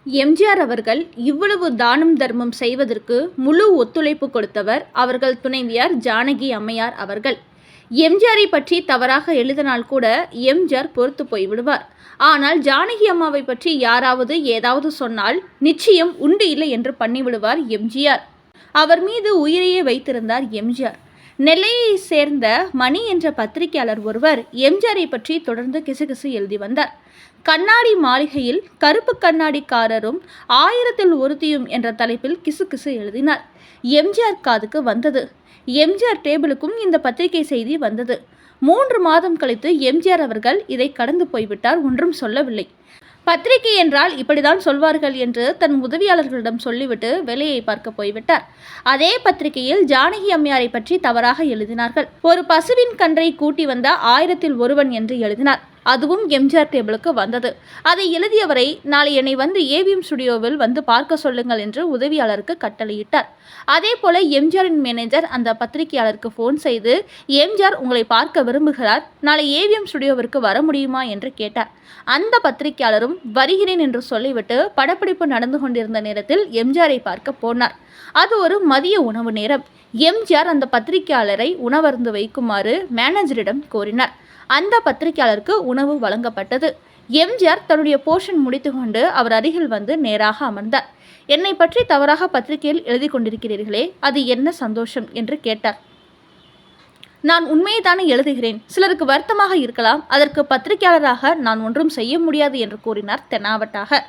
எம்ஜிஆர் அவர்கள் இவ்வளவு தானம் தர்மம் செய்வதற்கு முழு ஒத்துழைப்பு கொடுத்தவர் அவர்கள் துணைவியார் ஜானகி அம்மையார் அவர்கள். எம்ஜிஆரை பற்றி தவறாக எழுதினால் கூட எம்ஜிஆர் பொறுத்து போய்விடுவார். ஆனால் ஜானகி அம்மாவை பற்றி யாராவது ஏதாவது சொன்னால் நிச்சயம் உண்டு இல்லை என்று பண்ணிவிடுவார் எம்ஜிஆர். அவர் மீது உயிரையே வைத்திருந்தார் எம்ஜிஆர். நெல்லையை சேர்ந்த மணி என்ற பத்திரிகையாளர் ஒருவர் எம்ஜிஆரை பற்றி தொடர்ந்து கிசுகிசு எழுதி வந்தார். கண்ணாடி மாளிகையில் கருப்பு கண்ணாடிக்காரரும் 1000ல் ஒருத்தியும் என்ற தலைப்பில் கிசுகிசு எழுதினார். எம்ஜிஆர் காதுக்கு வந்தது. எம்ஜிஆர் டேபிளுக்கும் இந்த பத்திரிகை செய்தி வந்தது. 3 மாதம் கழித்து எம்ஜிஆர் அவர்கள் இதை கடந்து போய்விட்டார். ஒன்றும் சொல்லவில்லை. பத்திரிகை என்றால் இப்படிதான் சொல்வார்கள் என்று தன் உதவியாளர்களிடம் சொல்லிவிட்டு வேலையை பார்க்க போய்விட்டார். அதே பத்திரிகையில் ஜானகி அம்மையாரை பற்றி தவறாக எழுதினார்கள். ஒரு பசுவின் கன்றை கூட்டி வந்த 1000ல் ஒருவன் என்று எழுதினார். அதுவும் எம்ஜிஆர் டேபிளுக்கு வந்தது. அதை எழுதியவரை நாளை என்னை வந்து ஏவிஎம் ஸ்டுடியோவில் வந்து பார்க்க சொல்லுங்கள் என்று உதவியாளருக்கு கட்டளையிட்டார். அதே போல எம்ஜிஆரின் மேனேஜர் அந்த பத்திரிகையாளருக்கு ஃபோன் செய்து, எம்ஜிஆர் உங்களை பார்க்க விரும்புகிறார், நாளை ஏவிஎம் ஸ்டுடியோவிற்கு வர முடியுமா என்று கேட்டார். அந்த பத்திரிகையாளரும் வருகிறேன் என்று சொல்லிவிட்டு படப்பிடிப்பு நடந்து கொண்டிருந்த நேரத்தில் எம்ஜிஆரை பார்க்க போனார். அது ஒரு மதிய உணவு நேரம். எம்ஜிஆர் அந்த பத்திரிகையாளரை உணவருந்து வைக்குமாறு மேனேஜரிடம் கோரினார். அந்த பத்திரிகையாளருக்கு உணவு வழங்கப்பட்டது. எம்ஜிஆர் தன்னுடைய போர்ஷன் முடித்துக்கொண்டு அவர் அருகில் வந்து நேராக அமர்ந்தார். என்னை பற்றி தவறாக பத்திரிகையில் எழுதி கொண்டிருக்கிறீர்களே, அது என்ன சந்தோஷம் என்று கேட்டார். நான் உண்மையை தானே எழுதுகிறேன், சிலருக்கு வருத்தமாக இருக்கலாம், அதற்கு பத்திரிகையாளராக நான் ஒன்றும் செய்ய முடியாது என்று கூறினார் தெனாவட்டாக.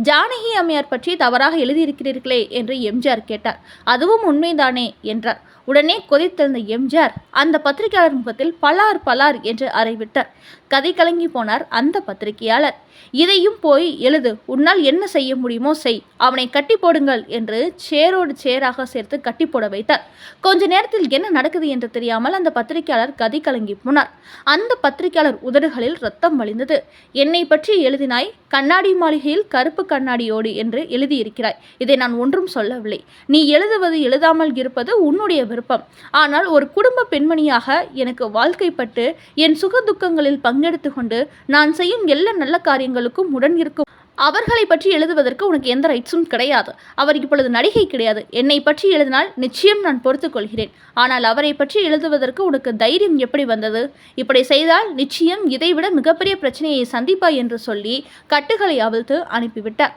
ஜானகி அம்மையார் பற்றி தவறாக எழுதியிருக்கிறீர்களே என்று எம்ஜிஆர் கேட்டார். அதுவும் உண்மைதானே என்றார். உடனே கொதித்தெழுந்த எம்ஜிஆர் அந்த பத்திரிகையாளர் முகத்தில் பலார் பலார் என்று அறைவிட்டார். கதை கலங்கி போனார் அந்த பத்திரிகையாளர். இதையும் போய் எழுது, உன்னால் என்ன செய்ய முடியுமோ செய், அவனை கட்டி போடுங்கள் என்று சேரோடு சேராக சேர்த்து கட்டி போட வைத்தார். கொஞ்ச நேரத்தில் என்ன நடக்குது என்று தெரியாமல் அந்த பத்திரிகையாளர் கதை கலங்கி போனார். அந்த பத்திரிகையாளர் உதடுகளில் ரத்தம் வழிந்தது. என்னை பற்றி எழுதினாய், கண்ணாடி மாளிகையில் கருப்பு கண்ணாடியோடு என்று எழுதியிருக்கிறாய். இதை நான் ஒன்றும் சொல்லவில்லை. நீ எழுதுவது எழுதாமல் இருப்பது உன்னுடைய விருப்பம். ஆனால் ஒரு குடும்ப பெண்மணியாக எனக்கு வாழ்க்கைப்பட்டு என் சுக துக்கங்களில் பங்கெடுத்து கொண்டு நான் செய்யும் எல்லா நல்ல காரியங்களுக்கும் உடன் இருக்கும் அவர்களை பற்றி எழுதுவதற்கு உனக்கு எந்த ரைட்ஸும் கிடையாது. அவர் இப்பொழுது நடிகை கிடையாது. என்னை பற்றி எழுதினால் நிச்சயம் நான் பொறுத்துக் கொள்கிறேன். ஆனால் அவரை பற்றி எழுதுவதற்கு உனக்கு தைரியம் எப்படி வந்தது? இப்படி செய்தால் நிச்சயம் இதைவிட மிகப்பெரிய பிரச்சனையை சந்திப்பாய் என்று சொல்லி கட்டுகளை அவிழ்த்து அனுப்பிவிட்டார்.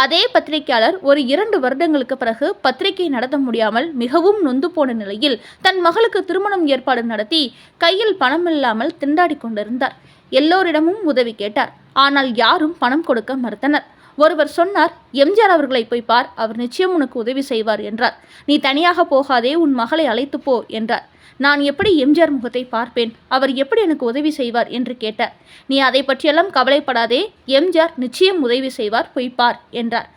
அதே பத்திரிகையாளர் ஒரு 2 வருடங்களுக்கு பிறகு பத்திரிகை நடத்த முடியாமல் மிகவும் நொந்து போன நிலையில் தன் மகளுக்கு திருமணம் ஏற்பாடு நடத்தி கையில் பணம் இல்லாமல் திண்டாடி கொண்டிருந்தார். எல்லோரிடமும் உதவி கேட்டார். ஆனால் யாரும் பணம் கொடுக்க மறுத்தனர். ஒருவர் சொன்னார், எம்ஜிஆர் அவர்களை போய் பார், அவர் நிச்சயம் உனக்கு உதவி செய்வார் என்றார். நீ தனியாக போகாதே, உன் மகளை அழைத்து போ என்றார். நான் எப்படி எம்ஜிஆர் முகத்தை பார்ப்பேன், அவர் எப்படி எனக்கு உதவி செய்வார் என்று கேட்டார். நீ அதை பற்றியெல்லாம் கவலைப்படாதே, எம்ஜிஆர் நிச்சயம் உதவி செய்வார், போய் பார் என்றார்.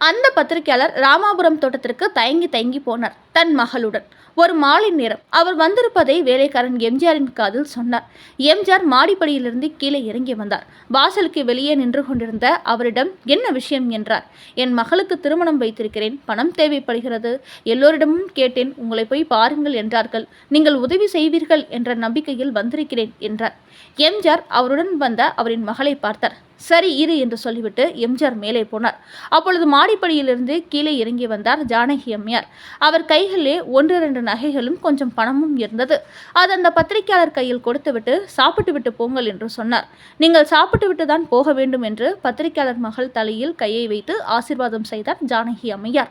அந்த பத்திரிகையாளர் ராமாபுரம் தோட்டத்திற்கு தயங்கி போனார் தன் மகளுடன். ஒரு மாலை நேரம் அவர் வந்திருப்பதை வேலைக்காரன் எம்ஜிஆரின் காதில் சொன்னார். எம்ஜிஆர் மாடிப்படியிலிருந்து கீழே இறங்கி வந்தார். வாசலுக்கு வெளியே நின்று கொண்டிருந்த அவரிடம் என்ன விஷயம் என்றார். என் மகளுக்கு திருமணம் வைத்திருக்கிறேன், பணம் தேவைப்படுகிறது, எல்லோரிடமும் கேட்டேன், உங்களை போய் பாருங்கள் என்றார்கள், நீங்கள் உதவி செய்வீர்கள் என்ற நம்பிக்கையில் வந்திருக்கிறேன் என்றார். எம்ஜிஆர் அவருடன் வந்த அவரின் மகளை பார்த்தார். சரி இரு என்று சொல்லிவிட்டு எம்ஜிஆர் மேலே போனார். அப்பொழுது மாடிப்படியிலிருந்து கீழே இறங்கி வந்தார் ஜானகி அம்மையார். அவர் கைகளிலே 1-2 நகைகளும் கொஞ்சம் பணமும் இருந்தது. அது அந்த பத்திரிகையாளர் கையில் கொடுத்துவிட்டு சாப்பிட்டு விட்டு போங்கள் என்று சொன்னார். நீங்கள் சாப்பிட்டு விட்டு தான் போக வேண்டும் என்று பத்திரிகையாளர் மகள் தலையில் கையை வைத்து ஆசீர்வாதம் செய்தார் ஜானகி அம்மையார்.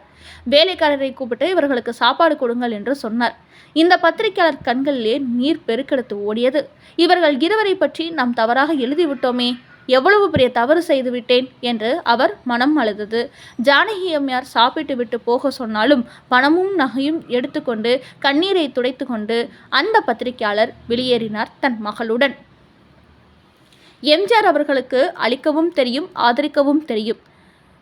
வேலைக்காரரை கூப்பிட்டு இவர்களுக்கு சாப்பாடு கொடுங்கள் என்று சொன்னார். இந்த பத்திரிகையாளர் கண்களிலே நீர் பெருக்கெடுத்து ஓடியது. இவர்கள் இருவரை பற்றி நாம் தவறாக எழுதிவிட்டோமே, எவ்வளவு பெரிய தவறு செய்து விட்டேன் என்று அவர் மனம் அழுதது. ஜானகி அம்மையார் சாப்பிட்டு விட்டு போக சொன்னாலும் பணமும் நகையும் எடுத்துக்கொண்டு கண்ணீரை துடைத்து கொண்டு அந்த பத்திரிகையாளர் வெளியேறினார் தன் மகளுடன். எம்ஜிஆர் அவர்களுக்கு அளிக்கவும் தெரியும், ஆதரிக்கவும் தெரியும்.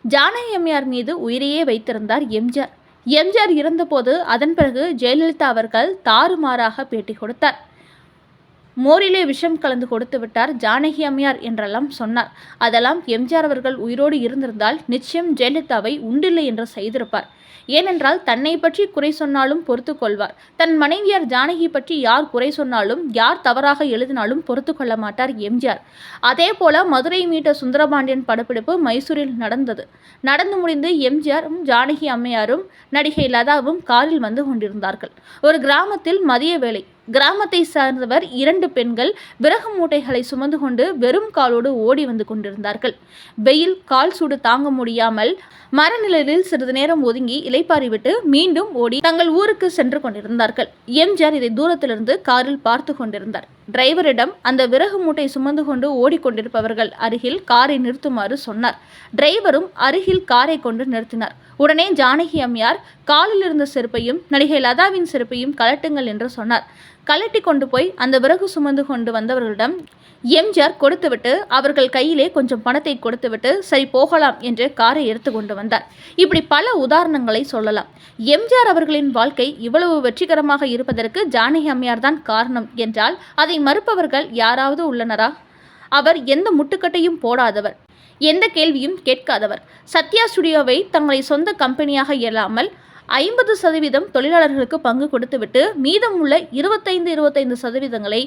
ஜானகி அம்மையார் மீது உயிரையே வைத்திருந்தார் எம்ஜிஆர். எம்ஜிஆர் இறந்தபோது அதன் பிறகு ஜெயலலிதா அவர்கள் தாறுமாறாக பேட்டி கொடுத்தார். மோரிலே விஷம் கலந்து கொடுத்து விட்டார் ஜானகி அம்மையார் என்றெல்லாம் சொன்னார். அதெல்லாம் எம்ஜிஆர் அவர்கள் உயிரோடு இருந்திருந்தால் நிச்சயம் ஜெயலலிதாவை உண்டில்லை என்று செய்திருப்பார். ஏனென்றால் தன்னை பற்றி குறை சொன்னாலும் பொறுத்து கொள்வார். தன் மனைவியார் ஜானகி பற்றி யார் குறை சொன்னாலும், யார் தவறாக எழுதினாலும் பொறுத்து கொள்ள மாட்டார் எம்ஜிஆர். அதே போல மதுரை மீட்ட சுந்தரபாண்டியன் படப்பிடிப்பு மைசூரில் நடந்து முடிந்து எம்ஜிஆரும் ஜானகி அம்மையாரும் நடிகை லதாவும் காரில் வந்து கொண்டிருந்தார்கள். ஒரு கிராமத்தில் மதிய வேளை. கிராமத்தை சார்ந்தவர் 2 பெண்கள் விறகு மூட்டைகளை சுமந்து கொண்டு வெறும் காலோடு ஓடி வந்து கொண்டிருந்தார்கள். வெயில் கால் சூடு தாங்க முடியாமல் மரநிழலில் சிறிது நேரம் ஒதுங்கி இளைப்பாறிவிட்டு மீண்டும் ஓடி தங்கள் ஊருக்கு சென்று கொண்டிருந்தார்கள். எம்ஜிஆர் இதை தூரத்திலிருந்து காரில் பார்த்து கொண்டிருந்தார். டிரைவரிடம் அந்த விறகு மூட்டை சுமந்து கொண்டு ஓடிக்கொண்டிருப்பவர்கள் அருகில் காரை நிறுத்துமாறு சொன்னார். டிரைவரும் அருகில் காரை கொண்டு நிறுத்தினார். உடனே ஜானகி அம்மையார் காலில் இருந்த செருப்பையும் நடிகை லதாவின் செருப்பையும் கலட்டுங்கள் என்று சொன்னார். கலட்டி கொண்டு போய் அந்த விறகு சுமந்து கொண்டு வந்தவர்களிடம் எம்ஜிஆர் கொடுத்துவிட்டு அவர்கள் கையிலே கொஞ்சம் பணத்தை கொடுத்துவிட்டு சரி போகலாம் என்று காரை எடுத்து கொண்டு வந்தார். இப்படி பல உதாரணங்களை சொல்லலாம். எம்ஜிஆர் அவர்களின் வாழ்க்கை இவ்வளவு வெற்றிகரமாக இருப்பதற்கு ஜானகி அம்மையார் தான் காரணம் என்றால் அதை மறுப்பவர்கள் யாராவது உள்ளனரா? அவர் எந்த முட்டுக்கட்டையும் போடாதவர், எந்த கேள்வியும் கேட்காதவர். சத்யா ஸ்டுடியோவை தங்களை சொந்த கம்பெனியாக இயலாமல் 50% தொழிலாளர்களுக்கு பங்கு கொடுத்துவிட்டு மீதமுள்ள 25%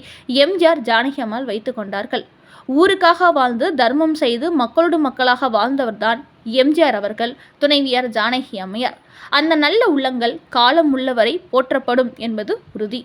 எம்ஜிஆர் ஜானகி அம்மாள் வைத்துக் கொண்டார்கள். ஊருக்காக வாழ்ந்து தர்மம் செய்து மக்களோடு மக்களாக வாழ்ந்தவர்தான் எம்ஜிஆர் அவர்கள், துணைவியார் ஜானகி அம்மையார். அந்த நல்ல உள்ளங்கள் காலம் உள்ளவரை போற்றப்படும் என்பது உறுதி.